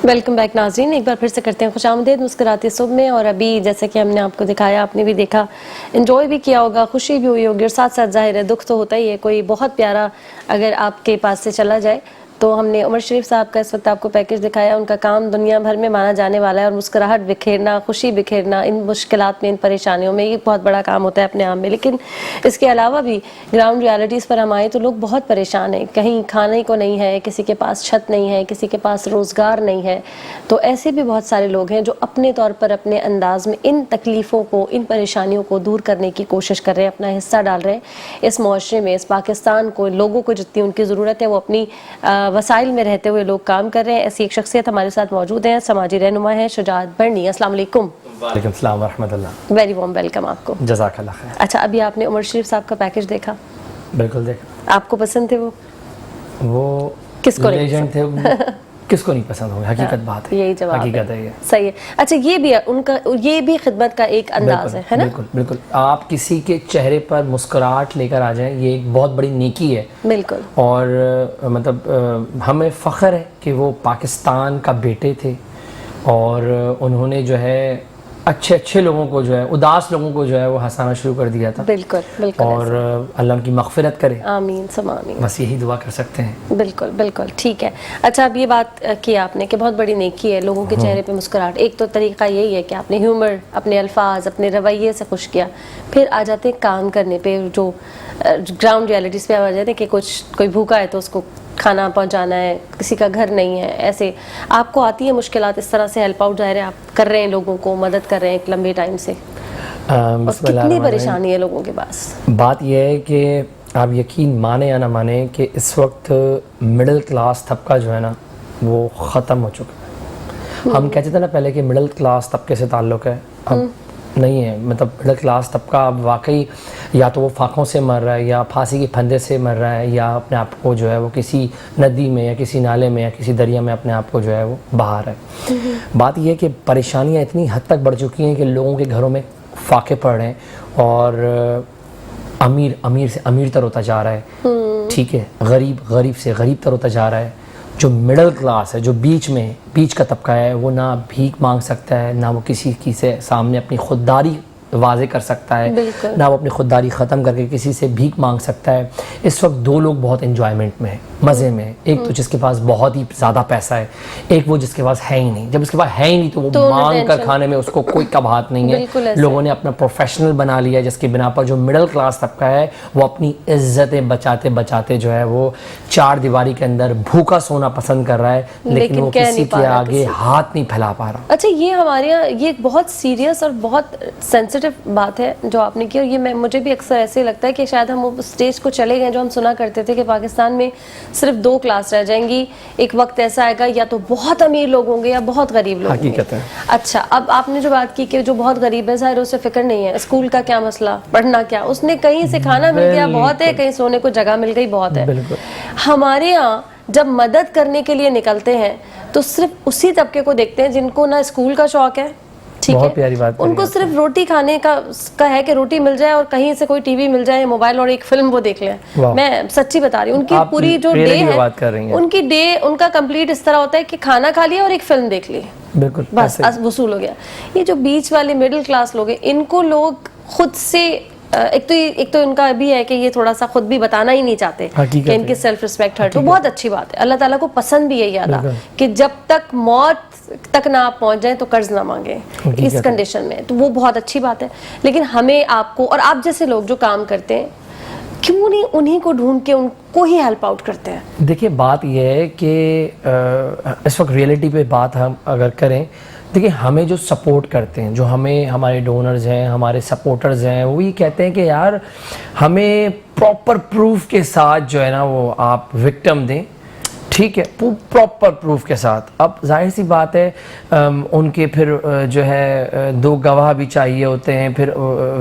Welcome back ناظرین، ایک بار پھر سے کرتے ہیں خوش آمدید مسکراتی صبح میں. اور ابھی جیسے کہ ہم نے آپ کو دکھایا، آپ نے بھی دیکھا، انجوائے بھی کیا ہوگا، خوشی بھی ہوئی ہوگی، اور ساتھ ساتھ ظاہر ہے دکھ تو ہوتا ہی ہے. کوئی بہت پیارا اگر آپ کے پاس سے چلا جائے تو ہم نے عمر شریف صاحب کا اس وقت آپ کو پیکج دکھایا. ان کا کام دنیا بھر میں مانا جانے والا ہے، اور مسکراہٹ بکھیرنا، خوشی بکھیرنا ان مشکلات میں، ان پریشانیوں میں، یہ بہت بڑا کام ہوتا ہے اپنے آپ میں. لیکن اس کے علاوہ بھی گراؤنڈ ریالٹیز پر ہم آئے تو لوگ بہت پریشان ہیں. کہیں کھانے کو نہیں ہے، کسی کے پاس چھت نہیں ہے، کسی کے پاس روزگار نہیں ہے. تو ایسے بھی بہت سارے لوگ ہیں جو اپنے طور پر اپنے انداز میں ان تکلیفوں کو، ان پریشانیوں کو دور کرنے کی کوشش کر رہے ہیں، اپنا حصہ ڈال رہے ہیں اس معاشرے میں. اس پاکستان کو، لوگوں کو جتنی ان کی ضرورت ہے وہ اپنی وسائل میں رہتے ہوئے لوگ کام کر رہے ہیں. ایسی ایک شخصیت ہمارے ساتھ موجود ہیں، سماجی رہنما ہیں شجاعت برنی. السلام علیکم. وعلیکم السلام ورحمۃ اللہ. ویری وارم ویلکم آپ کو. جزاک اللہ خیر. اچھا، ابھی آپ نے عمر شریف صاحب کا پیکج دیکھا؟ بالکل دیکھا. آپ کو پسند تھے وہ کس کو لیجنڈ تھے. کس کو نہیں پسند ہوگا؟ حقیقت بات ہے، یہی جواب حقیقت ہے یہ. صحیح ہے. اچھا، یہ بھی ہے ان کا، یہ بھی خدمت کا ایک انداز ہے نا. بالکل بالکل. آپ کسی کے چہرے پر مسکراہٹ لے کر آ جائیں، یہ ایک بہت بڑی نیکی ہے. بالکل. اور مطلب ہمیں فخر ہے کہ وہ پاکستان کا بیٹے تھے، اور انہوں نے جو ہے اچھے لوگوں کو جو ہے، اداس لوگوں کو جو ہے وہ ہنسانا شروع کر دیا تھا. بالکل بالکل. اور اللہ ان کی مغفرت کرے. آمین ثم آمین. بس یہی دعا کر سکتے ہیں. بالکل بالکل ٹھیک ہے. اچھا، اب یہ بات کی آپ نے کہ بہت بڑی نیکی ہے لوگوں کے چہرے پہ مسکراہٹ. ایک تو طریقہ یہی ہے کہ آپ نے ہیومر، اپنے الفاظ، اپنے رویے سے خوش کیا. پھر آ جاتے ہیں کام کرنے پہ، جو گراؤنڈ ریالٹیز پہ آ جاتے ہیں کہ کوئی بھوکا ہے تو اس کو کھانا پہنچانا ہے، کسی کا گھر نہیں ہے. ایسے آپ کو آتی ہے مشکلات، اس طرح سے ہیلپ آؤٹ ظاہر ہے آپ کر رہے ہیں، لوگوں کو مدد کر رہے ہیں ایک لمبے ٹائم سے. اور کتنی پریشانی ہے لوگوں کے پاس. بات یہ ہے کہ آپ یقین مانیں یا نہ مانیں کہ اس وقت مڈل کلاس طبقہ جو ہے نا وہ ختم ہو چکا ہے. ہم کہتے تھے نا پہلے کہ مڈل کلاس طبقے سے تعلق ہے، اب نہیں ہے. مطلب مڈل کلاس طبقہ اب واقعی یا تو وہ فاقوں سے مر رہا ہے، یا پھانسی کے پھندے سے مر رہا ہے، یا اپنے آپ کو جو ہے وہ کسی ندی میں یا کسی نالے میں یا کسی دریا میں اپنے آپ کو جو ہے وہ بہا رہا ہے. بات یہ ہے کہ پریشانیاں اتنی حد تک بڑھ چکی ہیں کہ لوگوں کے گھروں میں فاقے پڑ رہے ہیں، اور امیر سے امیر تر ہوتا جا رہا ہے. ٹھیک ہے، غریب سے غریب تر ہوتا جا رہا ہے. جو مڈل کلاس ہے، جو بیچ کا طبقہ ہے، وہ نہ بھیک مانگ سکتا ہے، نہ وہ کسی کی سے سامنے اپنی خودداری واضح کر سکتا ہے، نہ وہ اپنی خودداری ختم کر کے کسی سے بھیک مانگ سکتا ہے. اس وقت دو لوگ بہت انجوائمنٹ میں ہیں، مزے میں ہیں. ایک تو جس کے پاس بہت ہی زیادہ پیسہ ہے، ایک وہ جس کے پاس ہے ہی نہیں. جب اس کے پاس ہے ہی نہیں تو وہ مانگ کر کھانے میں اس کو کوئی کباہت نہیں ہے. لوگوں نے اپنا پروفیشنل بنا لیا، جس کی بنا پر جو مڈل کلاس طبقہ ہے وہ اپنی عزتیں بچاتے جو ہے وہ چار دیواری کے اندر بھوکا سونا پسند کر رہا ہے، لیکن وہ کسی کے آگے ہاتھ نہیں پھیلا پا رہا. اچھا، یہ ہمارے یہاں یہ بہت سیریس اور بہت سینسیٹیو بات ہے جو آپ نے کی. اور یہ مجھے بھی اکثر ایسے لگتا ہے کہ شاید ہم وہ اسٹیج کو چلے گئے جو ہم سنا کرتے تھے کہ پاکستان میں صرف دو کلاس رہ جائیں گی. ایک وقت ایسا آئے گا یا تو بہت امیر لوگ ہوں گے یا بہت غریب لوگ ہوں گے. اچھا، اب آپ نے جو بات کی کہ جو بہت غریب ہے، ظاہر اسے فکر نہیں ہے اسکول کا کیا مسئلہ، پڑھنا کیا، اس نے کہیں سے کھانا مل گیا بہت ہے، کہیں سونے کو جگہ مل گئی بہت ہے. ہمارے ہاں جب مدد کرنے کے لیے نکلتے ہیں تو صرف اسی طبقے کو دیکھتے ہیں جن کو نہ اسکول کا شوق ہے، ٹھیک ہے، ان کو صرف روٹی کھانے کا ہے کہ روٹی مل جائے اور کہیں سے کوئی ٹی وی مل جائے، موبائل اور ایک فلم وہ دیکھ لیں. میں سچی بتا رہی ہوں، ان کی پوری جو ڈے ہے، ان کی ڈے ان کا کمپلیٹ اس طرح ہوتا ہے کہ کھانا کھا لیا اور ایک فلم دیکھ لی، بالکل بس وصول ہو گیا. یہ جو بیچ والے مڈل کلاس لوگ ہیں، ان کو لوگ خود سے ایک تو ان کا بھی ہے کہ یہ تھوڑا سا خود بھی بتانا ہی نہیں چاہتے کہ ان کی سیلف ریسپیکٹ ہرٹ. تو بہت اچھی بات ہے، اللہ تعالیٰ کو پسند بھی یہی ادا کہ جب تک موت تک نہ آپ پہنچ جائیں تو قرض نہ مانگیں اس کنڈیشن میں. تو وہ بہت اچھی بات ہے. لیکن ہمیں، آپ کو اور آپ جیسے لوگ جو کام کرتے ہیں، کیوں نہیں انہی کو ڈھونڈ کے ان کو ہی ہیلپ آؤٹ کرتے ہیں؟ دیکھیے، بات یہ ہے کہ اس وقت ریئلٹی پہ بات ہم اگر کریں، دیکھیں ہمیں جو سپورٹ کرتے ہیں، جو ہمارے ڈونرز ہیں، ہمارے سپورٹرز ہیں، وہ یہ کہتے ہیں کہ یار ہمیں پراپر پروف کے ساتھ جو ہے نا وہ آپ وکٹم دیں. ٹھیک ہے، پراپر پروف کے ساتھ. اب ظاہر سی بات ہے ان کے پھر جو ہے دو گواہ بھی چاہیے ہوتے ہیں، پھر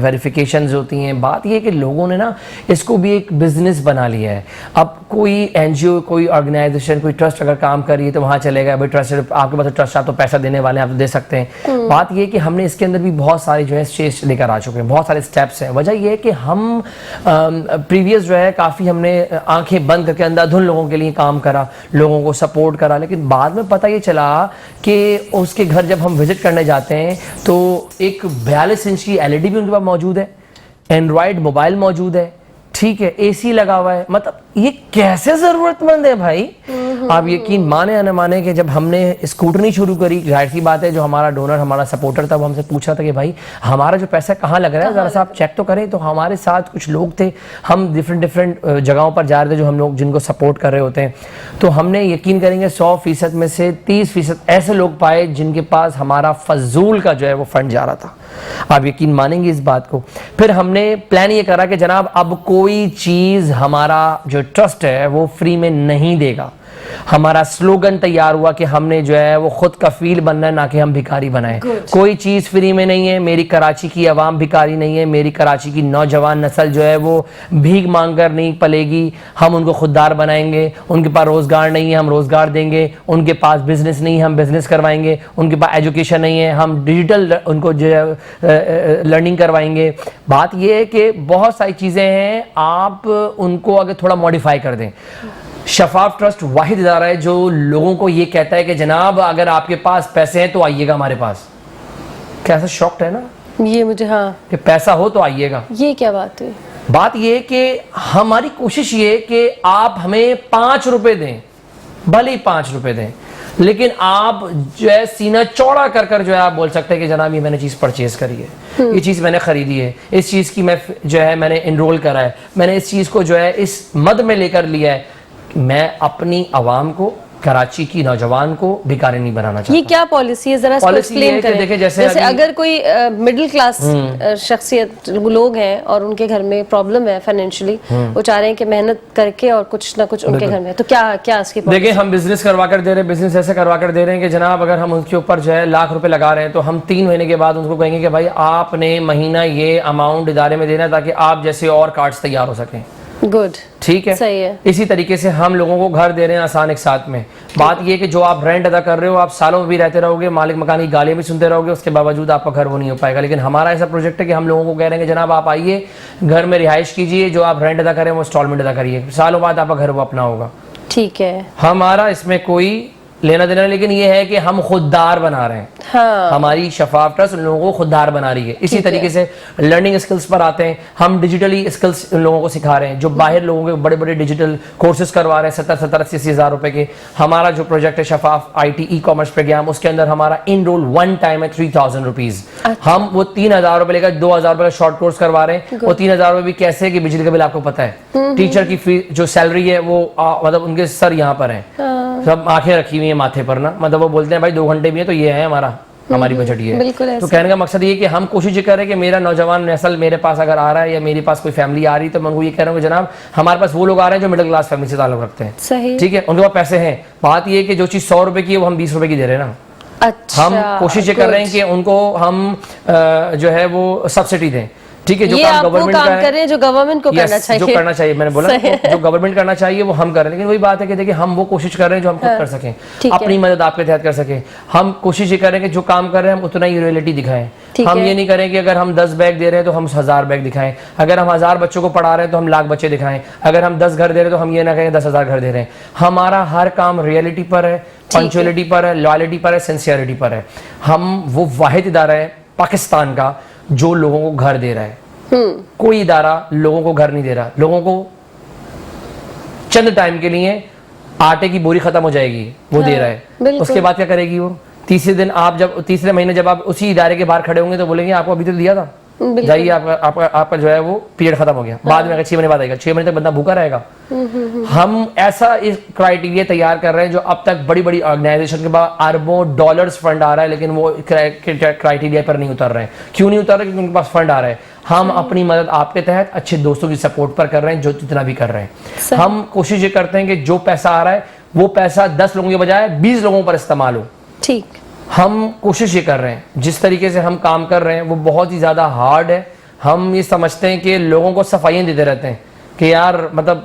ویریفیکیشنز ہوتی ہیں. بات یہ ہے کہ لوگوں نے نا اس کو بھی ایک بزنس بنا لیا ہے. اب کوئی این جی او، کوئی آرگنائزیشن، کوئی ٹرسٹ اگر کام کر رہی ہے تو وہاں چلے گا، بھائی ٹرسٹ آپ کے پاس ٹرسٹ، آپ تو پیسہ دینے والے ہیں، آپ تو دے سکتے ہیں. بات یہ ہے کہ ہم نے اس کے اندر بھی بہت سارے جو ہے اسٹیج لے کر آ چکے ہیں، بہت سارے اسٹیپس ہیں. وجہ یہ ہے کہ ہم پریویس جو ہے کافی ہم نے آنکھیں بند کر کے اندھا دھن لوگوں کے لیے کام کرا. لوگوں کو سپورٹ کرا, لیکن بعد میں پتہ یہ چلا کہ اس کے گھر جب ہم وزٹ کرنے جاتے ہیں تو ایک 42 انچ کی LED بھی ان کے پاس موجود ہے, اینڈرائڈ موبائل موجود ہے, ٹھیک ہے, اے سی لگا ہوا ہے. مطلب یہ کیسے ضرورت مند ہے بھائی. آپ یقین مانے یا نہ مانے کہ جب ہم نے اسکوٹرنی شروع کری, ظاہر سی بات ہے جو ہمارا ڈونر ہمارا سپورٹر تھا وہ ہم سے پوچھ رہا تھا کہ بھائی ہمارا جو پیسہ کہاں لگ رہا ہے, ذرا سا آپ چیک تو کریں. تو ہمارے ساتھ کچھ لوگ تھے, ہم ڈفرینٹ جگہوں پر جا رہے تھے جو ہم لوگ جن کو سپورٹ کر رہے ہوتے ہیں, تو ہم نے یقین کریں گے 100% میں سے 30% ایسے لوگ پائے جن کے پاس ہمارا فضول کا جو ہے وہ فنڈ جا رہا تھا. آپ یقین مانیں گے اس بات کو. پھر ہم نے پلان یہ کرا کہ جناب اب کوئی چیز ہمارا جو ٹرسٹ ہے وہ فری میں نہیں دے گا. ہمارا سلوگن تیار ہوا کہ ہم نے جو ہے وہ خود کفیل بننا ہے, نہ کہ ہم بھکاری بنائیں. کوئی چیز فری میں نہیں ہے. میری کراچی کی عوام بھکاری نہیں ہے. میری کراچی کی نوجوان نسل جو ہے وہ بھیک مانگ کر نہیں پلے گی. ہم ان کو خوددار بنائیں گے. ان کے پاس روزگار نہیں ہے, ہم روزگار دیں گے. ان کے پاس بزنس نہیں ہے, ہم بزنس کروائیں گے. ان کے پاس ایجوکیشن نہیں ہے, ہم ڈیجیٹل ان کو جو ہے لرننگ کروائیں گے. بات یہ ہے کہ بہت ساری چیزیں ہیں, آپ ان کو اگر تھوڑا موڈیفائی کر دیں. شفاف ٹرسٹ واحد ادارہ ہے جو لوگوں کو یہ کہتا ہے کہ جناب اگر آپ کے پاس پیسے ہیں تو آئیے گا ہمارے پاس. کیسا شوکڈ ہے نا یہ مجھے, ہاں کہ پیسہ ہو تو آئیے گا. یہ کیا بات ہے. بات یہ کہ ہماری کوشش یہ کہ آپ ہمیں 5 روپے دیں, بھلے ہی 5 روپے دیں, لیکن آپ جو ہے سینہ چوڑا کر کر جو ہے آپ بول سکتے ہیں کہ جناب یہ میں نے چیز پرچیز کری ہے, یہ چیز میں نے خریدی ہے, اس چیز کی میں جو ہے میں نے انرول کرا ہے, میں نے اس چیز کو جو ہے اس مد میں لے کر لیا ہے. میں اپنی عوام کو, کراچی کی نوجوان کو بھکاری نہیں بنانا چاہتا. یہ کیا پالیسی ہے, ذرا اس کو ایکسپلین کریں. جیسے اگر کوئی مڈل کلاس شخصیت لوگ ہیں اور ان کے گھر میں پرابلم ہے فائنینشلی, وہ چاہ رہے ہیں کہ محنت کر کے اور کچھ نہ کچھ ان کے گھر میں, تو کیا اس کی پالیسی. دیکھیں ہم بزنس کروا کر دے رہے ہیں, بزنس ایسے کروا کر دے رہے ہیں کہ جناب اگر ہم ان کے اوپر جو ہے لاکھ روپے لگا رہے ہیں تو ہم 3 مہینے کے بعد ان کو کہیں گے کہ بھائی آپ نے مہینہ یہ اماؤنٹ ادارے میں دینا ہے تاکہ آپ جیسے اور کارڈز تیار ہو سکیں. گڈ, ٹھیک ہے, صحیح ہے. اسی طریقے سے ہم لوگوں کو گھر دے رہے ہیں آسان ایک ساتھ میں. بات یہ کہ جو آپ رینٹ ادا کر رہے ہو آپ سالوں میں بھی رہتے رہو گے, مالک مکان کی گالیاں بھی سنتے رہو گے, اس کے باوجود آپ کا گھر وہ نہیں ہو پائے گا. لیکن ہمارا ایسا پروجیکٹ ہے کہ ہم لوگوں کو کہہ رہے ہیں کہ جناب آپ آئیے گھر میں رہائش کیجئے, جو آپ رینٹ ادا کریں وہ انسٹالمنٹ ادا کریے, سالوں بعد آپ کا گھر وہ اپنا ہوگا. ٹھیک ہے, ہمارا اس میں کوئی لینا دینا, لیکن یہ ہے کہ ہم خوددار بنا رہے ہیں. ہماری شفاف ٹرسٹ ان لوگوں کو خوددار بنا رہی ہے. اسی طریقے سے لرننگ اسکلز پر آتے ہیں, ہم ڈیجیٹلی اسکلز ان لوگوں کو سکھا رہے ہیں جو باہر لوگوں کے بڑے بڑے ڈیجیٹل کورسز کروا رہے ہیں 70-80 ہزار روپے کے. ہمارا جو پروجیکٹ ہے شفاف IT ای کامرس پروگرام, اس کے اندر ہمارا انرول 1 ٹائم ہے 3000 روپیز. ہم وہ 3000 روپے لے کر 2000 روپے کا شارٹ کورس کروا رہے ہیں. وہ 3000 روپے بھی کیسے کہ بجلی کا بل آپ کو پتا ہے, ٹیچر کی فی جو سیلری ہے وہ مطلب ان کے سر یہاں پر ہیں, سب آنکھیں رکھی ہوئی ہیں ماتھے پر نا, مطلب وہ بولتے ہیں بھائی 2 گھنٹے بھی ہیں تو یہ ہے ہماری بجٹ یہ ہے. تو کہنے کا مقصد یہ کہ ہم کوشش یہ کر رہے ہیں کہ میرا نوجوان نسل میرے پاس اگر آ رہا ہے یا میرے پاس کوئی فیملی آ رہی ہے تو میں ان کو یہ کہہ رہا ہوں کہ جناب ہمارے پاس وہ لوگ آ رہے ہیں جو مڈل کلاس فیملی سے تعلق رکھتے ہیں. ٹھیک ہے, ان کے پاس پیسے ہیں. بات یہ ہے کہ جو چیز 100 روپے کی ہے وہ ہم 20 روپے کی دے رہے ہیں نا. ہم کوشش یہ کر رہے ہیں کہ ان کو ہم جو ہے وہ سبسڈی دیں. ٹھیک ہے, جو کام گورنمنٹ کر رہے ہیں, جو گورنمنٹ کو کرنا چاہیے, جو کرنا چاہیے, میں نے بولا جو گورنمنٹ کرنا چاہیے وہ ہم کر رہے ہیں. لیکن وہی بات ہے کہ دیکھیں ہم وہ کوشش کر رہے ہیں جو ہم خود کر سکیں, اپنی مدد آپ کے تحت کر سکیں. ہم کوشش یہ کر رہے ہیں کہ جو کام کر رہے ہیں ہم اتنا ہی ریئلٹی دکھائیں. ہم یہ نہیں کریں کہ اگر ہم 10 بیگ دے رہے ہیں تو ہم 1000 بیگ دکھائیں, اگر ہم 1000 بچوں کو پڑھا رہے ہیں تو ہم 1,00,000 بچے دکھائیں, اگر ہم 10 گھر دے رہے ہیں تو ہم یہ نہ کہیں 10,000 گھر دے رہے ہیں. ہمارا ہر کام ریئلٹی پر ہے, پنچوئلٹی پر ہے, لائلٹی پر ہے, سنسیئرٹی پر ہے. ہم وہ واحد ادارہ ہے پاکستان کا جو لوگوں کو گھر دے رہا ہے. کوئی ادارہ لوگوں کو گھر نہیں دے رہا. لوگوں کو چند ٹائم کے لیے آٹے کی بوری ختم ہو جائے گی وہ دے رہا ہے, اس کے بعد کیا کرے گی وہ؟ تیسرے مہینے جب آپ اسی ادارے کے باہر کھڑے ہوں گے تو بولیں گے آپ کو ابھی تو دیا تھا, جائیے آپ کا جو ہے وہ پیریڈ ختم ہو گیا, بعد میں 6 مہینے بعد آئے گا, 6 مہینے تک بندہ بھوکا رہے گا. ہم ایسا کرائٹیریا تیار کر رہے ہیں جو اب تک بڑی بڑی آرگنائزیشن کے بعد اربوں ڈالرز فنڈ آ رہا ہے لیکن وہ کرائٹیریا پر نہیں اتر رہے ہیں. کیوں نہیں اتر رہے؟ کیونکہ ان کے پاس فنڈ آ رہا ہے. ہم اپنی مدد آپ کے تحت اچھے دوستوں کی سپورٹ پر کر رہے ہیں جو جتنا بھی کر رہے ہیں. ہم کوشش یہ کرتے ہیں کہ جو پیسہ آ رہا ہے وہ پیسہ 10 لوگوں کے بجائے 20 لوگوں پر استعمال ہو. ٹھیک, ہم کوشش یہ کر رہے ہیں. جس طریقے سے ہم کام کر رہے ہیں وہ بہت ہی زیادہ ہارڈ ہے. ہم یہ سمجھتے ہیں کہ لوگوں کو صفائیاں دیتے رہتے ہیں کہ یار مطلب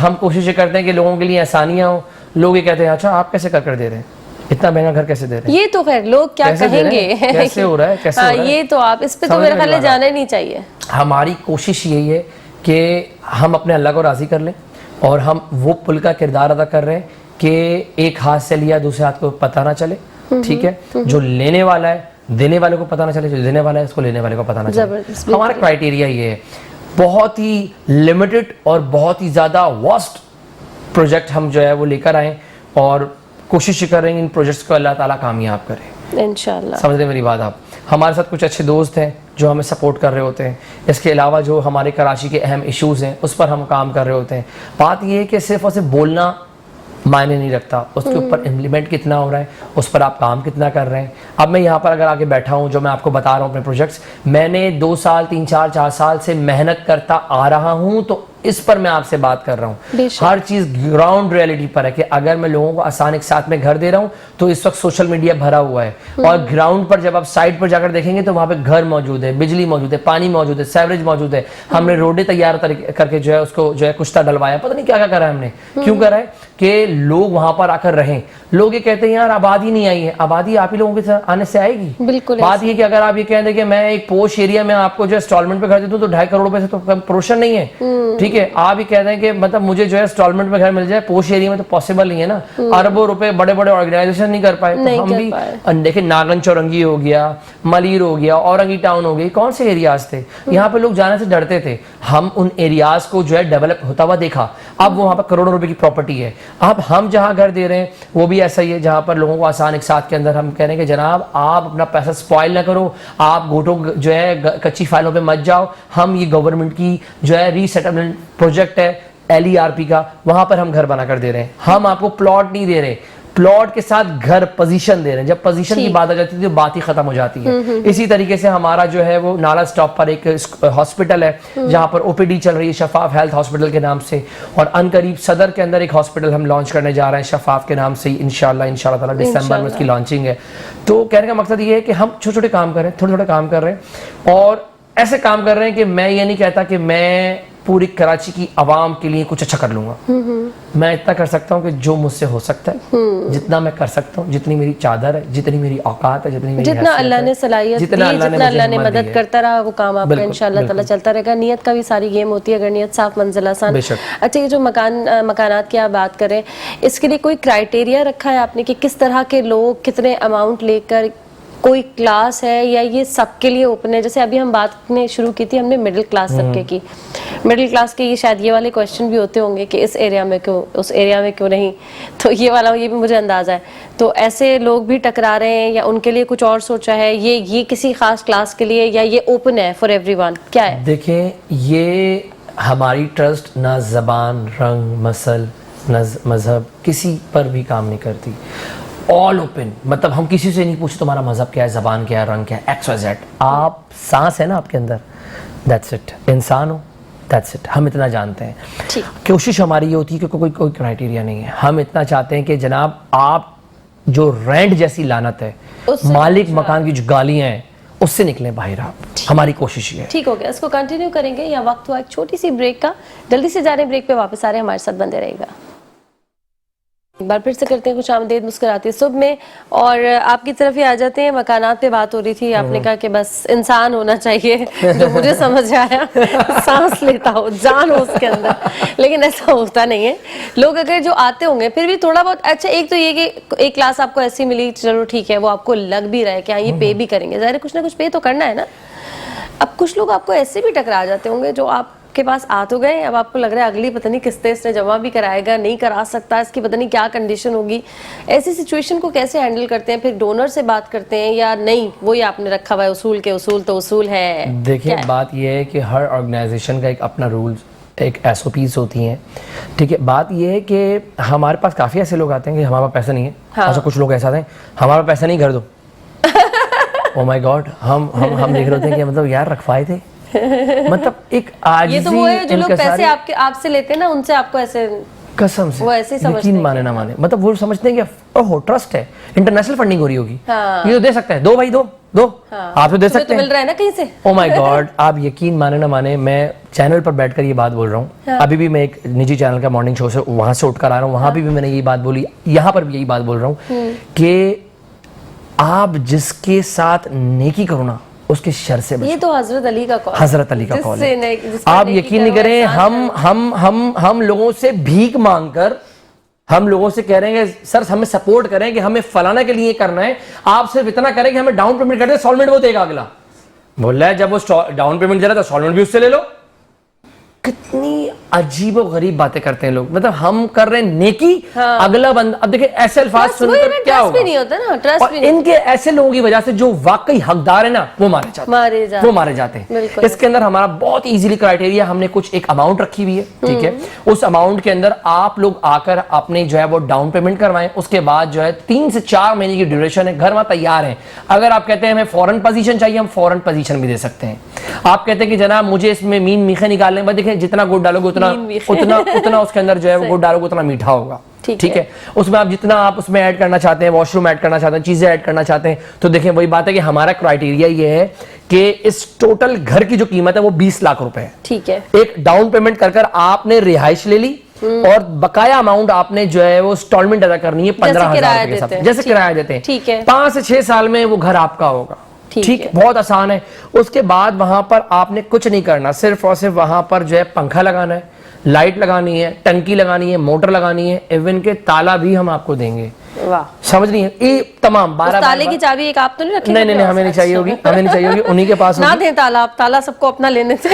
ہم کوشش یہ کرتے ہیں کہ لوگوں کے لیے آسانیاں ہوں. لوگ یہ کہتے ہیں اچھا آپ کیسے کر دے رہے ہیں, اتنا مہنگا گھر کیسے دے رہے ہیں؟ یہ تو خیر لوگ کیا کہیں گے, کیسے ہو رہا ہے, کیسے ہو رہا ہے, یہ تو آپ اس پہ تو میرے خیال جانا ہی نہیں چاہیے. ہماری کوشش یہی ہے کہ ہم اپنے اللہ کو راضی کر لیں اور ہم وہ پل کا کردار ادا کر رہے ہیں کہ ایک ہاتھ سے لیا دوسرے ہاتھ کو پتہ نہ چلے, ٹھیک ہے, جو لینے والا ہے دینے والے کو پتہ نہ چلے, جو دینے والا ہے اس کو لینے والے کو پتہ نہ چلے. ہمارا کرائٹیریا یہ ہے, بہت ہی لمیٹڈ اور بہت ہی زیادہ واسٹ پروجیکٹ ہم جو ہے وہ لے کر آئیں, اور کوشش کر رہے ہیں ان پروجیکٹس کو اللہ تعالیٰ کامیاب کرے انشاءاللہ. سمجھ لیں میری بات آپ. ہمارے ساتھ کچھ اچھے دوست ہیں جو ہمیں سپورٹ کر رہے ہوتے ہیں. اس کے علاوہ جو ہمارے کراچی کے اہم ایشوز ہیں اس پر ہم کام کر رہے ہوتے ہیں. بات یہ ہے کہ صرف اور صرف بولنا معنی نہیں رکھتا, اس کے اوپر امپلیمنٹ کتنا ہو رہا ہے, اس پر آپ کام کتنا کر رہے ہیں. اب میں یہاں پر اگر آگے بیٹھا ہوں, جو میں آپ کو بتا رہا ہوں اپنے پروجیکٹس, میں نے 2 سال 3 4 سال سے محنت کرتا آ رہا ہوں, تو اس پر میں آپ سے بات کر رہا ہوں. ہر چیز گراؤنڈ ریئلٹی پر ہے کہ اگر میں لوگوں کو آسان ایک ساتھ میں گھر دے رہا ہوں تو اس وقت سوشل میڈیا بھرا ہوا ہے, اور گراؤنڈ پر جب آپ سائٹ پر جا کر دیکھیں گے تو وہاں پہ گھر موجود ہے, بجلی موجود ہے, پانی موجود ہے, سیوریج موجود ہے. ہم نے روڈیں تیار کر کے جو ہے اس کو جو ہے کشتہ ڈلوایا, پتہ نہیں کیا کیا کرا ہے ہم نے. کیوں کرا ہے کہ لوگ وہاں پر آ کر رہیں. لوگ یہ کہتے ہیں یار آبادی نہیں آئی ہے, آبادی آپ ہی لوگوں کے آنے سے آئے گی. بات یہ کہ اگر آپ یہ کہیں گے کہ میں ایک پوش ایریا میں آپ کو جو انسٹالمنٹ پہ گھر دیتا ہوں تو 2.5 کروڑ روپے سے تو پروشن نہیں ہے, ٹھیک ہے. آپ یہ کہتے ہیں کہ مطلب مجھے جو ہے انسٹالمنٹ میں گھر مل جائے پوش ایریا میں, تو پاسبل نہیں ہے نا. اربوں روپے بڑے بڑے آرگنائزیشن نہیں کر پائے. تو ہم بھی دیکھیں ناگن چورنگی ہو گیا, ملیر ہو گیا, اورنگی ٹاؤن ہو گئی, کون سے ایریاز تھے یہاں پہ لوگ جانے سے ڈرتے تھے. ہم ان ایریاز کو جو ہے ڈیولپ ہوتا ہوا دیکھا. اب وہاں پر کروڑوں روپے کی پراپرٹی ہے. اب ہم جہاں گھر دے رہے ہیں وہ بھی ایسا ہی ہے, جہاں پر لوگوں کو آسان ایک ساتھ کے اندر ہم کہہ رہے ہیں کہ جناب آپ اپنا پیسہ سپوائل نہ کرو, آپ گھوٹوں جو ہے کچی فائلوں پہ مت جاؤ. ہم یہ گورنمنٹ کی جو ہے ری سیٹلمنٹ پروجیکٹ ہے LERP کا, وہاں پر ہم گھر بنا کر دے رہے ہیں. ہم آپ کو پلاٹ نہیں دے رہے, پلاٹ کے ساتھ گھر پوزیشن دے رہے ہیں. جب پوزیشن کی بات آ جاتی ہے تو بات ہی ختم ہو جاتی ہے. اسی طریقے سے ہمارا جو ہے وہ نالا سٹاپ پر ایک ہاسپٹل ہے جہاں پر OPD چل رہی ہے شفاف ہیلتھ ہاسپٹل کے نام سے, اور ان قریب صدر کے اندر ایک ہاسپٹل ہم لانچ کرنے جا رہے ہیں شفاف کے نام سے انشاءاللہ تعالیٰ دسمبر میں اس کی لانچنگ ہے. تو کہنے کا مقصد یہ ہے کہ ہم چھوٹے چھوٹے کام کر رہے ہیں, تھوڑے تھوڑے کام کر رہے ہیں, اور ایسے کام کر رہے ہیں کہ میں یہ نہیں کہتا کہ میں پوری کراچی کی عوام کے لیے کچھ اچھا کر لوں گا. میں اتنا کر سکتا ہوں کہ جو مجھ سے ہو سکتا ہے, جتنا میں کر سکتا ہوں, جتنی میری چادر ہے, جتنی میری اوقات ہے, جتنی میری جتنا اللہ نے صلاحیت دی, جتنا اللہ نے مدد کرتا رہا, وہ کام آپ کا انشاءاللہ تعالیٰ چلتا رہے گا. نیت کا بھی ساری گیم ہوتی ہے, اگر نیت صاف منزل آسان. اچھا, یہ جو مکانات کی آپ بات کریں, اس کے لیے کوئی کرائٹیریا رکھا ہے آپ نے کہ کس طرح کے لوگ کتنے اماؤنٹ لے کر, کوئی کلاس ہے یا یہ سب کے لیے اوپن ہے؟ جیسے ابھی ہم بات نے شروع کی تھی ہم نے مڈل کلاس طبقے کی, مڈل کلاس کے یہ شاید یہ والے کویشچن بھی ہوتے ہوں گے کہ اس ایریا میں کیوں, اس ایریا میں کیوں نہیں, تو یہ والا یہ بھی مجھے اندازہ ہے. تو ایسے لوگ بھی ٹکرا رہے ہیں یا ان کے لیے کچھ اور سوچا ہے, یہ کسی خاص کلاس کے لیے یا یہ اوپن ہے فار ایوری ون, کیا ہے؟ دیکھیں یہ ہماری ٹرسٹ نہ زبان, رنگ, نسل, مذہب کسی پر بھی کام نہیں کرتی. آل اوپن, مطلب ہم کسی سے نہیں پوچھتے تمہارا مذہب کیا ہے, زبان کیا ہے, رنگ کیا ہے, XYZ. آپ سانس ہے نا آپ کے اندر, دیٹس اٹ, انسان ہو, دیٹس اٹ. ہم اتنا جانتے ہیں. کوشش ہماری یہ ہوتی ہے کہ کوئی کرائٹیریا نہیں ہے. ہم اتنا چاہتے ہیں کہ جناب آپ جو رینٹ جیسی لعنت ہے, مالک مکان کی جو گالیاں ہیں, اس سے نکلیں باہر آپ. ہماری کوشش یہ ہے. ٹھیک ہو گیا, اس کو کنٹینیو کریں گے یا وقت ہوا ایک چھوٹی سی بریک کا؟ جلدی سے جا رہے ہیں بریک پہ, واپس آ رہے ہیں, ہمارے ساتھ بندے رہے گا. ایک بار پھر سے کرتے ہیں خوش آمدید مسکراتی صبح میں, اور آپ کی طرف ہی آ جاتے ہیں. مکانات پہ بات ہو رہی تھی, آپ نے کہا کہ بس انسان ہونا چاہیے, جو مجھے سمجھ آیا, سانس لیتا ہو, جان ہو اس کے اندر. لیکن ایسا ہوتا نہیں ہے. لوگ اگر جو آتے ہوں گے پھر بھی تھوڑا بہت, اچھا ایک تو یہ کہ ایک کلاس آپ کو ایسی ملی, چلو ٹھیک ہے, وہ آپ کو لگ بھی رہا ہے کہ ہاں یہ پے بھی کریں گے, ظاہر ہے کچھ نہ کچھ پے تو کرنا ہے نا. اب کچھ لوگ آپ کو ایسے بھی ٹکرا جاتے ہوں گے جو آپ کے پاس آ تو گئے, اب آپ کو لگ رہا ہے اگلی پتہ نہیں قسطیں اس نے جمع بھی کرائے گا, نہیں کرا سکتا, اس کی پتہ نہیں کیا کنڈیشن ہوگی. ایسی سچویشن کو کیسے ہینڈل کرتے ہیں؟ پھر ڈونر سے بات کرتے ہیں یا نہیں وہی آپ نے رکھا ہوا ہے اصول کے اصول تو اصول ہے؟ دیکھیں بات یہ ہے کہ ہر آرگنائزیشن کا ایک اپنا رولز, ایک SOPs ہوتی ہیں, ٹھیک ہے. بات یہ ہے کہ ہمارے پاس کافی ایسے لوگ آتے ہیں کہ ہمارے پاس پیسہ نہیں ہے. اچھا کچھ لوگ ایسا آتے ہیں ہمارا پیسہ نہیں, گھر دو. او مائی گاڈ, ہم دیکھ رہے ہوتے ہیں کہ مطلب یار رکھوائے تھے, مطلب ایک عاجزی. یہ تو وہ ہے جو لوگ پیسے آپ سے لیتے ہیں نا, ان سے آپ کو ایسے قسم سے وہ ایسے سمجھتے یقین مانے نہ مانے, مطلب وہ سمجھتے ہیں کہ اوہ ٹرسٹ ہے, انٹرنیشنل فنڈنگ ہو رہی ہوگی, یہ تو دے سکتا ہے, دو بھائی دو آپ تو دے سکتے ہیں, مل رہا ہے نا کہیں سے. او مائی گاڈ, آپ یقین مانے نہ مانے, میں چینل پر بیٹھ کر یہ بات بول رہا ہوں. ابھی بھی میں ایک نجی چینل کا مارننگ شو سے وہاں سے اٹھ کر آ رہا ہوں, وہاں بھی میں نے یہی بات بولی, یہاں پر بھی یہی بات بول رہا ہوں کہ آپ جس کے ساتھ نیکی کرو نا اس کے شر سے بچو. یہ تو حضرت علی کا قول, حضرت علی کا قول ہے. آپ یقین نہیں کریں, ہم لوگوں سے بھیک مانگ کر ہم لوگوں سے کہہ رہے ہیں کہ سر ہمیں سپورٹ کریں کہ ہمیں فلانا کے لیے کرنا ہے, آپ صرف اتنا کریں کہ ہمیں ڈاؤن پیمنٹ کر دیں, انسٹالمنٹ وہ دے گا اگلا. بول رہا ہے جب وہ ڈاؤن پیمنٹ دے رہا ہے تو انسٹالمنٹ بھی اس سے لے لو. کتنی عجیب و غریب باتیں کرتے ہیں لوگ, مطلب ہم کر رہے ہیں نیکی, اگلا بندہ, اب دیکھیں ایسے الفاظ سن کر کیا ہوگا, اور ان کے ایسے لوگوں کی وجہ سے جو واقعی حقدار ہیں نا وہ مارے جاتے ہیں. اس کے اندر ہمارا بہت ایزیلی کرائٹیریا, ہم نے کچھ ایک اماؤنٹ رکھی ہوئی ہے, ٹھیک ہے, اس اماؤنٹ کے اندر آپ لوگ آ کر اپنے جو ہے وہ ڈاؤن پیمنٹ کروائیں, اس کے بعد جو ہے 3 سے 4 مہینے کی ڈیوریشن ہے, گھر وہاں تیار ہیں. اگر آپ کہتے ہیں ہمیں فورن پوزیشن چاہیے, ہم فورن پوزیشن بھی دے سکتے ہیں. آپ کہتے ہیں کہ جناب مجھے اس میں مین میخے نکالنے میں, دیکھیں جتنا گڑ ڈالو گے اتنا اس کے اندر جو ہے وہ گڑ ڈالو گے اتنا میٹھا ہوگا, ٹھیک ہے. اس میں آپ جتنا آپ اس میں ایڈ کرنا چاہتے ہیں, واش روم ایڈ کرنا چاہتے ہیں, چیزیں ایڈ کرنا چاہتے ہیں, تو دیکھیں وہی بات ہے کہ ہمارا کرائٹیریا یہ ہے کہ اس ٹوٹل گھر کی جو قیمت ہے وہ 20 لاکھ روپے ہے, ٹھیک ہے. ایک ڈاؤن پیمنٹ کر آپ نے رہائش لے لی, اور بقایا اماؤنٹ آپ نے جو ہے وہ انسٹالمنٹ ادا کرنی ہے 15,000 کے ساتھ, جیسے کرایہ دیتے ہیں. 5 سے 6 سال میں وہ گھر آپ کا ہوگا, ٹھیک ہے, بہت آسان ہے. اس کے بعد وہاں پر آپ نے کچھ نہیں کرنا, صرف اور صرف وہاں پر جو ہے پنکھا لگانا ہے, لائٹ لگانی ہے, ٹنکی لگانی ہے, موٹر لگانی ہے, ایون کے تالا بھی ہم آپ کو دیں گے. سمجھ نہیں ہے, یہ تمام 12 تالے کی چابی ایک آپ تو نہیں رکھیں گے؟ نہیں, ہمیں نہیں چاہیے ہوگی, انہی کے پاس نہ دیں تالا, آپ تالا سب کو اپنا لینے سے.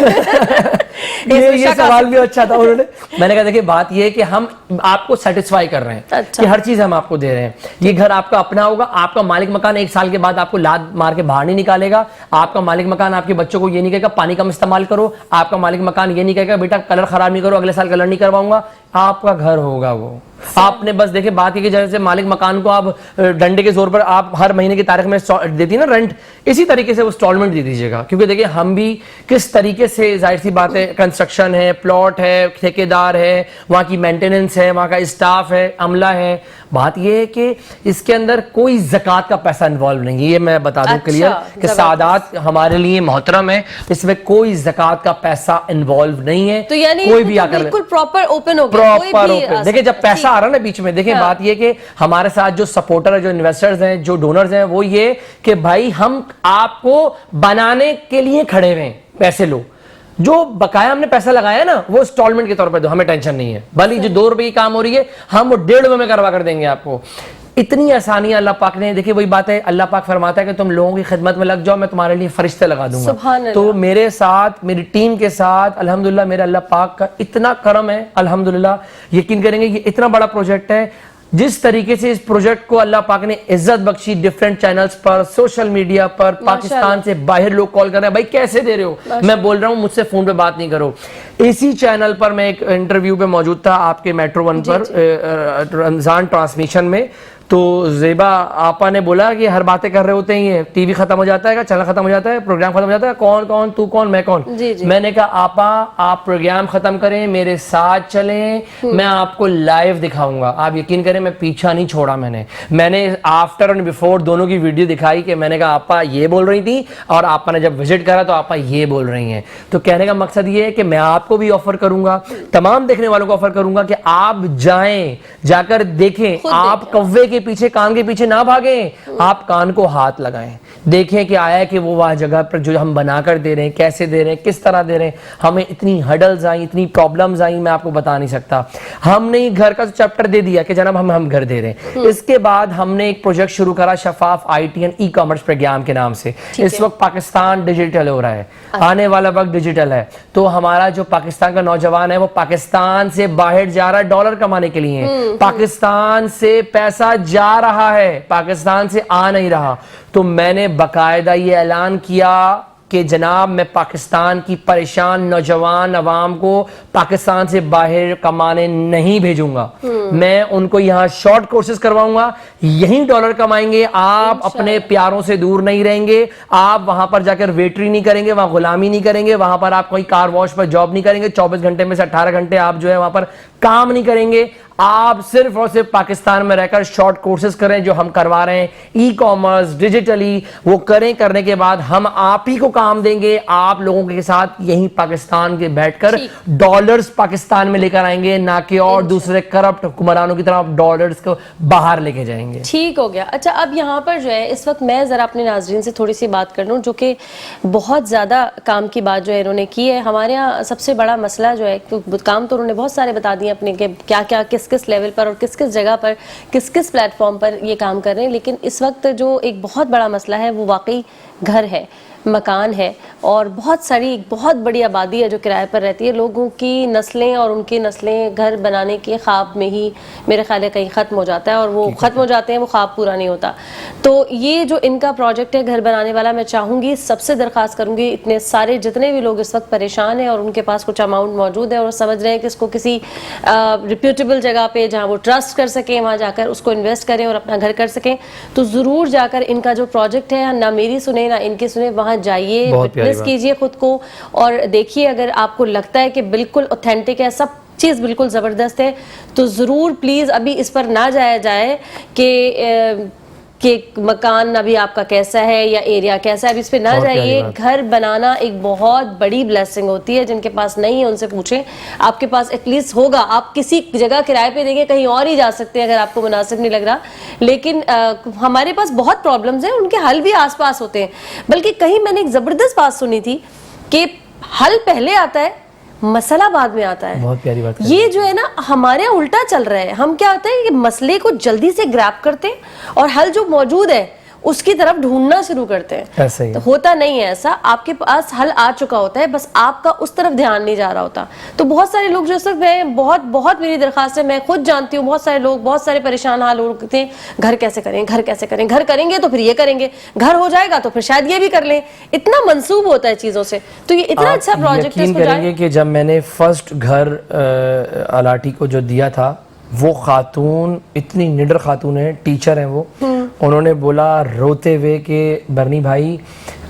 یہ سوال بھی اچھا تھا انہوں نے. میں نے کہا دیکھیں بات یہ ہے کہ ہم آپ کو سیٹسفائی کر رہے ہیں کہ ہر چیز ہم آپ کو دے رہے ہیں. یہ گھر آپ کا اپنا ہوگا, آپ کا مالک مکان 1 سال کے بعد آپ کو لاد مار کے باہر نہیں نکالے گا. آپ کا مالک مکان آپ کے بچوں کو یہ نہیں کہے گا پانی کم استعمال کرو, آپ کا مالک مکان یہ نہیں کہے گا بیٹا کلر خراب نہیں کرو, اگلے سال کلر نہیں کرواؤں گا. آپ کا گھر ہوگا وہ. آپ نے بس دیکھیں بات یہ کہ جیسے مالک مکان کو آپ ڈنڈے کے زور پر آپ ہر مہینے کی تاریخ میں دیتی نا رینٹ, اسی طریقے سے وہ انسٹالمنٹ دے دیجیے گا. کیونکہ دیکھیں ہم بھی کس طریقے سے, ظاہر سی بات ہے, کنسٹرکشن ہے, پلاٹ ہے, ٹھیکیدار ہے, وہاں کی مینٹیننس ہے, وہاں کا اسٹاف ہے, عملہ ہے. بات یہ ہے کہ اس کے اندر کوئی زکوٰۃ کا پیسہ انوالو نہیں ہے, یہ میں بتا دوں کلیئر کہ سعادات ہمارے لیے محترم ہے, اس میں کوئی زکوٰۃ کا پیسہ انوالو نہیں ہے. تو یعنی کوئی بھی آ کر بالکل پراپر اوپن ہو گیا. دیکھیں جب پیسہ آ رہا ہے نا بیچ میں, دیکھیں بات یہ کہ ہمارے ساتھ جو سپورٹر ہے, جو انویسٹرز ہیں, جو ڈونرز ہیں, وہ یہ کہ بھائی ہم آپ کو بنانے کے لیے کھڑے ہوئے ہیں, پیسے لو. جو بقایا ہم نے پیسہ لگایا نا وہ انسٹالمنٹ کے طور پہ دو, ہمیں ٹینشن نہیں ہے. بھلی جو 2 روپے کی کام ہو رہی ہے ہم وہ 1.5 روپے میں کروا کر دیں گے آپ کو. اتنی آسانیاں اللہ پاک نے, دیکھیں وہی بات ہے, اللہ پاک فرماتا ہے کہ تم لوگوں کی خدمت میں لگ جاؤ, میں تمہارے لیے فرشتے لگا دوں گا. تو میرے ساتھ, میری ٹیم کے ساتھ الحمدللہ میرے اللہ پاک کا اتنا کرم ہے الحمدللہ. یقین کریں گے یہ اتنا بڑا پروجیکٹ ہے, جس طریقے سے اس پروجیکٹ کو اللہ پاک نے عزت بخشی, ڈیفرنٹ چینلز پر, سوشل میڈیا پر, پاکستان سے باہر لوگ کال کر رہے ہیں بھائی کیسے دے رہے ہو. میں بول رہا ہوں مجھ سے فون پہ بات نہیں کرو. اسی چینل پر میں ایک انٹرویو پہ موجود تھا آپ کے میٹرو 1 پر, رمضان ٹرانسمیشن میں, تو زیبا آپا نے بولا کہ ہر باتیں کر رہے ہوتے ہیں, یہ ٹی وی ختم ہو جاتا ہے, چینل ختم ہو جاتا ہے, پروگرام ختم ہو جاتا ہے, کون تو کون میں کون. میں نے کہا آپا آپ پروگرام ختم کریں, میرے ساتھ چلیں, میں آپ کو لائیو دکھاؤں گا. آپ یقین کریں میں پیچھا نہیں چھوڑا, میں نے آفٹر اور بیفور دونوں کی ویڈیو دکھائی کہ میں نے کہا آپا یہ بول رہی تھی, اور آپا نے جب وزٹ کرا تو آپا یہ بول رہی ہیں. تو کہنے کا مقصد یہ ہے کہ میں آپ کو بھی آفر کروں گا, تمام دیکھنے والوں کو آفر کروں گا کہ آپ جائیں, جا کر دیکھیں. آپ کوے کے پیچھے, کان کے پیچھے نہ بھاگیں, آپ کان کو ہاتھ لگائیں, دیکھیں کہ آیا کہ وہ وہاں جگہ پر جو ہم بنا کر دے رہے ہیں, کیسے دے رہے ہیں, کس طرح دے رہے ہیں. ہمیں اتنی ہڈلز آئیں, اتنی پرابلمز آئیں, میں آپ کو بتا نہیں سکتا. ہم نے گھر کا چیپٹر دے دیا کہ جناب ہم گھر دے رہے ہیں. اس کے بعد ہم نے ایک پروجیکٹ شروع کرا Shafaf I T and e commerce program کے نام سے. اس وقت پاکستان ڈیجیٹل ہو رہا ہے, آنے والا وقت ڈیجیٹل ہے. تو ہمارا جو پاکستان کا نوجوان ہے وہ پاکستان سے باہر جا رہا ہے ڈالر کمانے کے لیے, پاکستان سے پیسہ جا رہا ہے, پاکستان سے آ نہیں رہا. تو میں نے باقاعدہ یہ اعلان کیا کہ جناب میں پاکستان کی پریشان نوجوان عوام کو پاکستان سے باہر کمانے نہیں بھیجوں گا. میں ان کو یہاں شارٹ کورسز کرواؤں گا, یہیں ڈالر کمائیں گے. آپ اپنے پیاروں سے دور نہیں رہیں گے, آپ وہاں پر جا کر ویٹری نہیں کریں گے, وہاں غلامی نہیں کریں گے, وہاں پر آپ کوئی کار واش پر جاب نہیں کریں گے, 24 گھنٹے میں سے 18 گھنٹے آپ جو ہے وہاں پر کام نہیں کریں گے. آپ صرف اور صرف پاکستان میں رہ کر شارٹ کورسز کریں جو ہم کروا رہے ہیں, ای کامرس ڈیجیٹلی وہ کریں. کرنے کے بعد ہم آپ ہی کو کام دیں گے, آپ لوگوں کے ساتھ یہیں پاکستان کے بیٹھ کر ڈالر ڈالرز پاکستان میں لے کر آئیں گے, نہ کہ اور دوسرے کرپٹ حکمرانوں کی طرح آپ ڈالرز کو باہر لے کے جائیں گے. ٹھیک ہو گیا. اچھا اب یہاں پر جو ہے اس وقت میں ذرا اپنے ناظرین سے تھوڑی سی بات کر لوں, جو کہ بہت زیادہ کام کی بات جو ہے انہوں نے کی ہے. ہمارے یہاں سب سے بڑا مسئلہ جو ہے, کام تو انہوں نے بہت سارے بتا دیے اپنے کہ کیا کیا کس کس لیول پر اور کس کس جگہ پر کس کس پلیٹ فارم پر یہ کام کر رہے ہیں, لیکن اس وقت جو ایک بہت بڑا مسئلہ ہے وہ واقعی گھر ہے, مکان ہے, اور بہت ساری بہت بڑی آبادی ہے جو کرائے پر رہتی ہے. لوگوں کی نسلیں اور ان کی نسلیں گھر بنانے کے خواب میں ہی میرے خیال ہے کہیں ختم ہو جاتا ہے, اور وہ ختم ہو جاتے ہیں, وہ خواب پورا نہیں ہوتا. تو یہ جو ان کا پروجیکٹ ہے گھر بنانے والا, میں چاہوں گی سب سے درخواست کروں گی, اتنے سارے جتنے بھی لوگ اس وقت پریشان ہیں اور ان کے پاس کچھ اماؤنٹ موجود ہے اور سمجھ رہے ہیں کہ اس کو کسی ریپیوٹیبل جگہ پہ جہاں وہ ٹرسٹ کر سکیں وہاں جا کر اس کو انویسٹ کریں اور اپنا گھر کر سکیں, تو ضرور جا کر ان کا جو پروجیکٹ ہے, نہ میری سنیں نہ ان کی سنیں, وہاں جائیے, وٹنس کیجئے خود کو اور دیکھیے. اگر آپ کو لگتا ہے کہ بالکل اوتھینٹک ہے, سب چیز بالکل زبردست ہے, تو ضرور پلیز ابھی اس پر نہ جایا جائے کہ مکان ابھی آپ کا کیسا ہے یا ایریا کیسا ہے, ابھی اس پہ نہ جائیے. گھر بنانا ایک بہت بڑی بلیسنگ ہوتی ہے. جن کے پاس نہیں ہے ان سے پوچھیں, آپ کے پاس ایٹ لیسٹ ہوگا. آپ کسی جگہ کرائے پہ دیں گے, کہیں اور ہی جا سکتے ہیں اگر آپ کو مناسب نہیں لگ رہا, لیکن ہمارے پاس بہت پرابلمز ہیں, ان کے حل بھی آس پاس ہوتے ہیں. بلکہ کہیں میں نے ایک زبردست بات سنی تھی کہ حل پہلے آتا ہے, مسئلہ بعد میں آتا ہے. بہت پیاری بات. یہ جو ہے نا ہمارے یہاں الٹا چل رہا ہے. ہم کیا ہوتا ہے کہ مسئلے کو جلدی سے گریب کرتے ہیں اور حل جو موجود ہے اس کی طرف ڈھونڈنا شروع کرتے ہیں. ایسا ہی ہوتا نہیں ہے ایسا, آپ کے پاس حل آ چکا ہوتا ہے, بس آپ کا اس طرف دھیان نہیں جا رہا ہوتا. تو بہت سارے لوگ جو اس وقت میں بہت میری درخواست ہے, میں خود جانتی ہوں بہت سارے لوگ بہت سارے پریشان حال ہوتے ہیں, گھر کیسے کریں, گھر کیسے کریں, گھر کریں گے تو پھر یہ کریں گے, گھر ہو جائے گا تو پھر شاید یہ بھی کر لیں. اتنا منسوب ہوتا ہے چیزوں سے. تو یہ اتنا اچھا پروجیکٹ ہے. یقین کریں گے کہ جب میں نے فرسٹ گھر الاٹی کو جو دیا تھا, وہ خاتون اتنی نڈر خاتون ہے, ٹیچر ہیں وہ, انہوں نے بولا روتے ہوئے کہ برنی بھائی,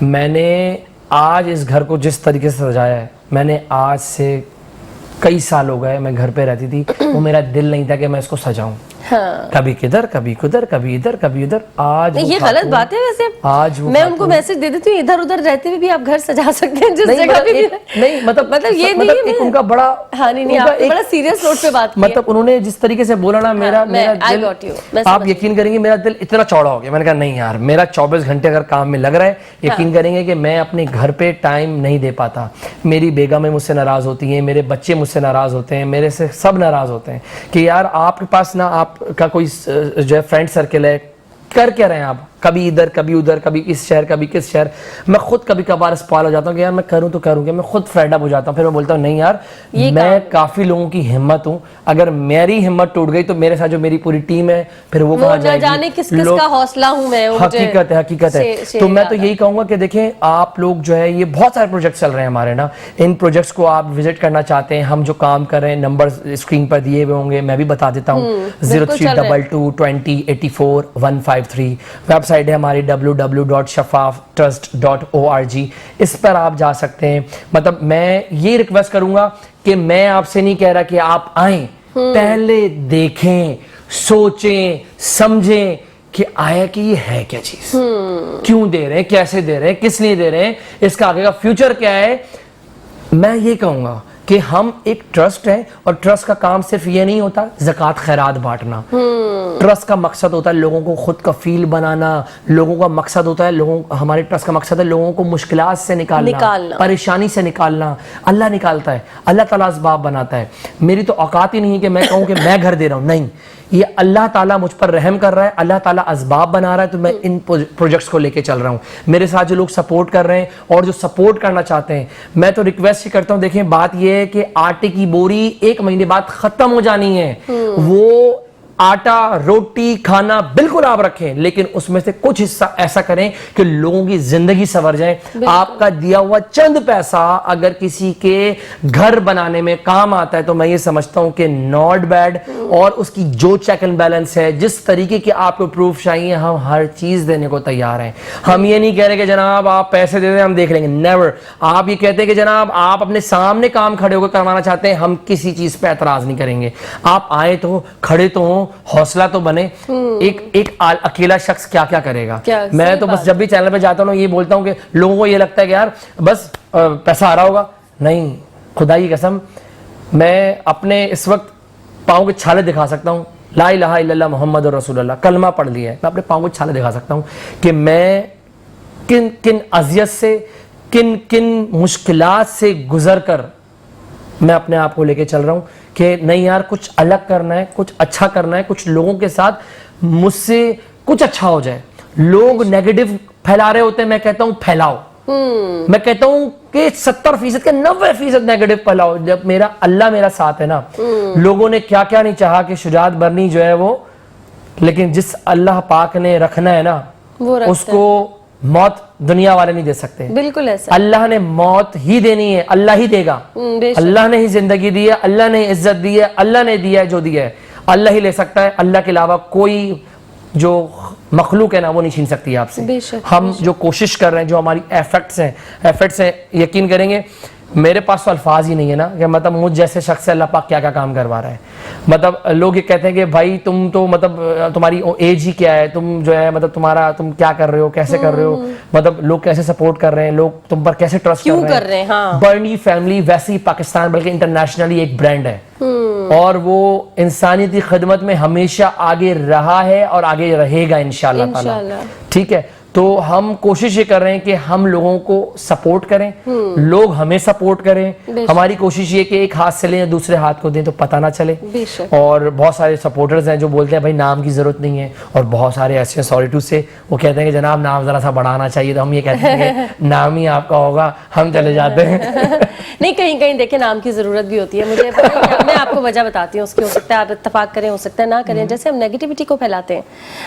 میں نے آج اس گھر کو جس طریقے سے سجایا ہے, میں نے آج سے کئی سال ہو گئے, میں گھر پہ رہتی تھی, وہ میرا دل نہیں تھا کہ میں اس کو سجاؤں. کبھی کدھر کبھی کدھر کبھی ادھر کبھی ادھر. آج یہ غلط بات ہے ویسے. آج میں ان کو میسج دے دیتی ہوں, ادھر ادھر رہتے ہوئے بھی آپ گھر سجا سکتے ہیں جس جگہ بھی. نہیں مطلب یہ نہیں ہے ان کا بڑا, ہاں نہیں آپ نے بڑا سیریس نوٹ پہ بات کی. مطلب انہوں نے جس طریقے سے بولا نا, میرا دل, آپ یقین کریں گے میرا دل اتنا چوڑا ہو گیا. میں نے کہا نہیں یار, میرا 24 گھنٹے اگر کام میں لگ رہا ہے, یقین کریں گے کہ میں اپنے گھر پہ ٹائم نہیں دے پاتا. میری بیگمیں مجھ سے ناراض ہوتی ہیں, میرے بچے مجھ سے ناراض ہوتے ہیں, میرے سے سب ناراض ہوتے ہیں کہ یار آپ کے پاس نہ آپ کا کوئی جو ہے فرینڈ سرکل ہے, کر کیا رہے ہیں آپ, کبھی ادھر کبھی ادھر, کبھی اس شہر کبھی کس شہر. میں خود کبھی کبھار اسپال ہو جاتا ہوں کہ یار میں کروں تو کروں, کہ میں خود فیڈ اپ ہو جاتا ہوں. پھر میں بولتا ہوں نہیں یار, میں کافی لوگوں کی ہمت ہوں, اگر میری ہمت ٹوٹ گئی تو میرے ساتھ جو میری پوری ٹیم ہے پھر وہ کہاں جائے گی. جانے کس کس کا حوصلہ ہوں میں. حقیقت ہے. تو میں تو یہی کہوں گا کہ دیکھیں آپ لوگ جو ہے, یہ بہت سارے پروجیکٹ چل رہے ہیں ہمارے نا, ان پروجیکٹس کو آپ وزٹ کرنا چاہتے ہیں, ہم جو کام کر رہے ہیں نمبر اسکرین پر دیے ہوئے ہوں گے, میں بھی بتا دیتا ہوں. 0322200153 ویب سائٹ ہے ہماری www.shafaaftrust.org. اس پر آپ جا سکتے ہیں. مطلب میں یہ ریکویسٹ کروں گا کہ میں آپ سے نہیں کہہ رہا کہ آپ آئیں, پہلے دیکھیں, سوچیں, سمجھیں کہ آیا کہ یہ ہے کیا چیز, کیوں دے رہے ہیں, کیسے دے رہے ہیں, کس لیے دے رہے ہیں, اس کا آگے کا فیوچر کیا ہے. میں یہ کہوں گا کہ ہم ایک ٹرسٹ ہے, اور ٹرسٹ کا کام صرف یہ نہیں ہوتا زکوٰۃ خیرات بانٹنا. ٹرسٹ کا مقصد ہوتا ہے لوگوں کو خود کفیل بنانا, لوگوں کا مقصد ہوتا ہے ہمارے ٹرسٹ کا مقصد ہے لوگوں کو مشکلات سے نکالنا, پریشانی سے نکالنا. اللہ نکالتا ہے, اللہ تعالیٰ اسباب بناتا ہے. میری تو اوقات ہی نہیں ہے کہ میں کہوں کہ میں گھر دے رہا ہوں, نہیں, یہ اللہ تعالیٰ مجھ پر رحم کر رہا ہے, اللہ تعالیٰ اسباب بنا رہا ہے, تو میں ان پروجیکٹس کو لے کے چل رہا ہوں. میرے ساتھ جو لوگ سپورٹ کر رہے ہیں اور جو سپورٹ کرنا چاہتے ہیں, میں تو ریکویسٹ ہی کرتا ہوں. دیکھیں بات یہ ہے کہ آٹے کی بوری 1 مہینے بعد ختم ہو جانی ہے. وہ آٹا روٹی کھانا بالکل آپ رکھیں, لیکن اس میں سے کچھ حصہ ایسا کریں کہ لوگوں کی زندگی سنور جائے. آپ کا دیا ہوا چند پیسہ اگر کسی کے گھر بنانے میں کام آتا ہے تو میں یہ سمجھتا ہوں کہ ناٹ بیڈ. اور اس کی جو چیک اینڈ بیلنس ہے, جس طریقے کی آپ کو پروف چاہیے, ہم ہر چیز دینے کو تیار ہیں. ہم یہ نہیں کہہ رہے کہ جناب آپ پیسے دے دیں ہم دیکھ لیں گے, نیور. آپ یہ کہتے ہیں کہ جناب آپ اپنے سامنے کام کھڑے ہو کے کروانا چاہتے ہیں, ہم کسی چیز پہ اعتراض نہیں کریں گے. آپ آئے تو, کھڑے تو ہوں, حوصلہ تو بنے. ایک اکیلا شخص کیا کیا کرے گا. میں تو بس جب بھی چینل پہ جاتا ہوں یہ بولتا ہوں کہ لوگوں کو یہ لگتا ہے کہ یار بس پیسہ آ رہا ہوگا. نہیں, خدا کی قسم, میں اپنے اس وقت پاؤں کے چھالے دکھا سکتا ہوں, لا الہ الا اللہ محمد رسول اللہ کلمہ پڑھ لیا ہے, میں اپنے پاؤں کے چھالے دکھا سکتا ہوں کہ میں کن کن اذیت سے, کن کن مشکلات سے گزر کر میں اپنے آپ کو لے کے چل رہا ہوں کہ نہیں یار کچھ الگ کرنا ہے, کچھ اچھا کرنا ہے, کچھ لوگوں کے ساتھ مجھ سے کچھ اچھا ہو جائے. لوگ نیگیٹو پھیلا رہے ہوتے ہیں, میں کہتا ہوں پھیلاؤ. میں کہتا ہوں کہ 70% کے 90% نیگیٹو پھیلاؤ. جب میرا اللہ میرا ساتھ ہے نا, لوگوں نے کیا کیا نہیں چاہا کہ شجاعت برنی جو ہے وہ, لیکن جس اللہ پاک نے رکھنا ہے نا اس کو موت دنیا والے نہیں دے سکتے. بالکل ایسا, اللہ نے موت ہی دینی ہے, اللہ ہی دے گا. اللہ نے ہی زندگی دی ہے, اللہ نے عزت دی ہے, اللہ نے دیا ہے جو دیا ہے, اللہ ہی لے سکتا ہے. اللہ کے علاوہ کوئی جو مخلوق ہے نا وہ نہیں چھین سکتی ہے آپ سے. ہم جو کوشش کر رہے ہیں, جو ہماری ایفرٹس ہیں, یقین کریں گے میرے پاس تو الفاظ ہی نہیں ہے نا کہ مطلب مجھ جیسے شخص سے اللہ پاک کیا کیا کام کروا رہا ہے. مطلب لوگ یہ کہتے ہیں کہ بھائی تم تو مطلب تمہاری ایج ہی کیا ہے, تم جو ہے مطلب تم کیا کر رہے ہو, کیسے کر رہے ہو, مطلب لوگ کیسے سپورٹ کر رہے ہیں, لوگ تم پر کیسے ٹرسٹ کر رہے ہیں. برنی فیملی ویسے ہی پاکستان بلکہ انٹرنیشنلی ایک برانڈ ہے, اور وہ انسانیتی خدمت میں ہمیشہ آگے رہا ہے اور آگے رہے گا انشاءاللہ تعالی. ٹھیک ہے, تو ہم کوشش یہ کر رہے ہیں کہ ہم لوگوں کو سپورٹ کریں, لوگ ہمیں سپورٹ کریں. ہماری کوشش یہ کہ ایک ہاتھ سے لیں دوسرے ہاتھ کو دیں تو پتہ نہ چلے. اور بہت سارے سپورٹرز ہیں جو بولتے ہیں بھائی نام کی ضرورت نہیں ہے, اور بہت سارے ایسے سوری ٹو سے وہ کہتے ہیں کہ جناب نام ذرا سا بڑھانا چاہیے. تو ہم یہ کہتے ہیں کہ نام ہی آپ کا ہوگا, ہم چلے جاتے ہیں. نہیں, کہیں کہیں دیکھیں نام کی ضرورت بھی ہوتی ہے. مجھے میں آپ کو وجہ بتاتی ہوں اس کی, ہو سکتا ہے آپ اتفاق کریں, ہو سکتا ہے نہ کریں. جیسے ہم نیگیٹیوٹی کو پھیلاتے ہیں,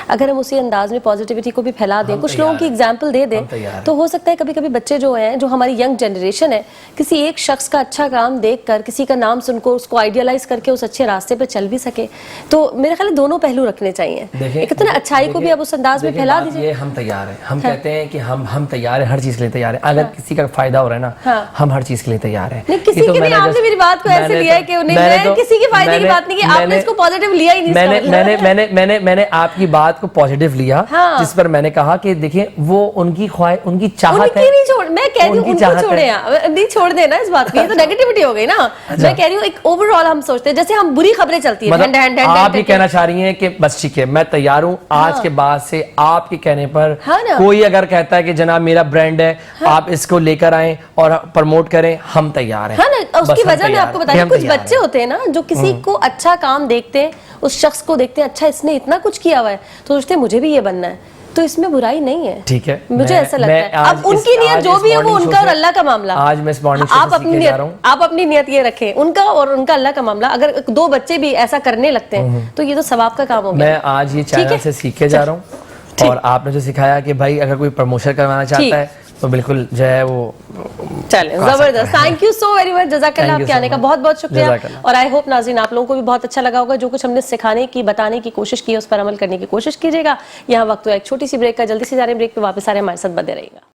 اگر ہم اسی انداز میں پازیٹیوٹی کو بھی پھیلا دیں, کچھ لوگوں کی ایگزامپل دے دیں, تو ہو سکتا ہے کبھی کبھی بچے جو ہیں, جو ہماری ینگ جنریشن ہے, کسی ایک شخص کا اچھا کام دیکھ کر, کسی کا نام سن کر اس کو آئیڈیالائز کر کے اس اچھے راستے پہ چل بھی سکے. تو میرے خیال دونوں پہلو رکھنے چاہیے. ایک تو اچھائی کو بھی آپ اس انداز میں پھیلا دیجیے. ہم تیار ہیں, ہم کہتے ہیں کہ ہم تیار ہیں, ہر چیز کے لیے تیار ہیں. اگر کسی کا فائدہ ہو رہا ہے نا, ہم ہر چیز کے لیے تیار ہیں. کسی کے بھی, آپ نے میری بات کو ایسے لیا ہے کہ میں کسی کے فائدے کی بات نہیں کی, آپ نے اس کو پازیٹیو لیا ہی نہیں. میں نے آپ کی بات کو پازیٹیو لیا, جس پر میں نے کہا کہ دیکھیں وہ ان کی ان کی چاہت ہے. میں کہہ رہی ہوں ان کو چھوڑیں, نہیں چھوڑ دینا اس بات کی, یہ تو نیگیٹیوٹی ہو گئی نا. میں کہہ رہی ہوں ایک اوور آل ہم سوچتے ہیں جیسے ہم بری خبریں چلتی ہیں, آپ یہ کہنا چاہ رہی ہیں کہ بس ٹھیک ہے میں تیار ہوں, آج کے بعد سے آپ کے کہنے پر کوئی اگر کہتا ہے کہ جناب میرا برانڈ ہے, آپ اس کو لے کر آئیں اور پروموٹ کریں, ہم تیار ہیں. اس کی وجہ میں آپ کو بتاؤں, کچھ بچے ہوتے ہیں نا جو کسی کو اچھا کام دیکھتے ہیں, اس شخص کو دیکھتے ہیں اچھا اس نے اتنا کچھ کیا ہوا ہے, تو سوچتے ہیں مجھے بھی یہ بننا ہے. تو اس میں برائی نہیں ہے. ٹھیک ہے, مجھے ایسا لگتا ہے. اب ان کی نیت جو بھی ہے وہ ان کا اور اللہ کا معاملہ. آج میں اس مارننگ شو سے سیکھے جا رہا ہوں, آپ اپنی نیت یہ رکھیں, ان کا اور ان کا اللہ کا معاملہ. اگر دو بچے بھی ایسا کرنے لگتے ہیں تو یہ تو ثواب کا کام ہو گیا. میں آج یہ چینل سے سیکھے جا رہا ہوں, اور آپ نے جو سکھایا کہ بھائی اگر کوئی پروموشن کروانا چاہتا ہے تو بالکل جو ہے وہ چلیں, زبردست. Thank you so very much, جزاک اللہ, آپ کے آنے کا بہت بہت شکریہ. اور آئی ہوپ ناظرین آپ لوگوں کو بھی بہت اچھا لگا ہوگا. جو کچھ ہم نے سکھانے کی, بتانے کی کوشش کی, اس پر عمل کرنے کی کوشش کیجیے گا. یہاں وقت ہوا ایک چھوٹی سی بریک کا, جلدی سے جا رہے ہیں بریک پہ, واپس آ رہے ہیں, ہمارے ساتھ بنے رہیے گا.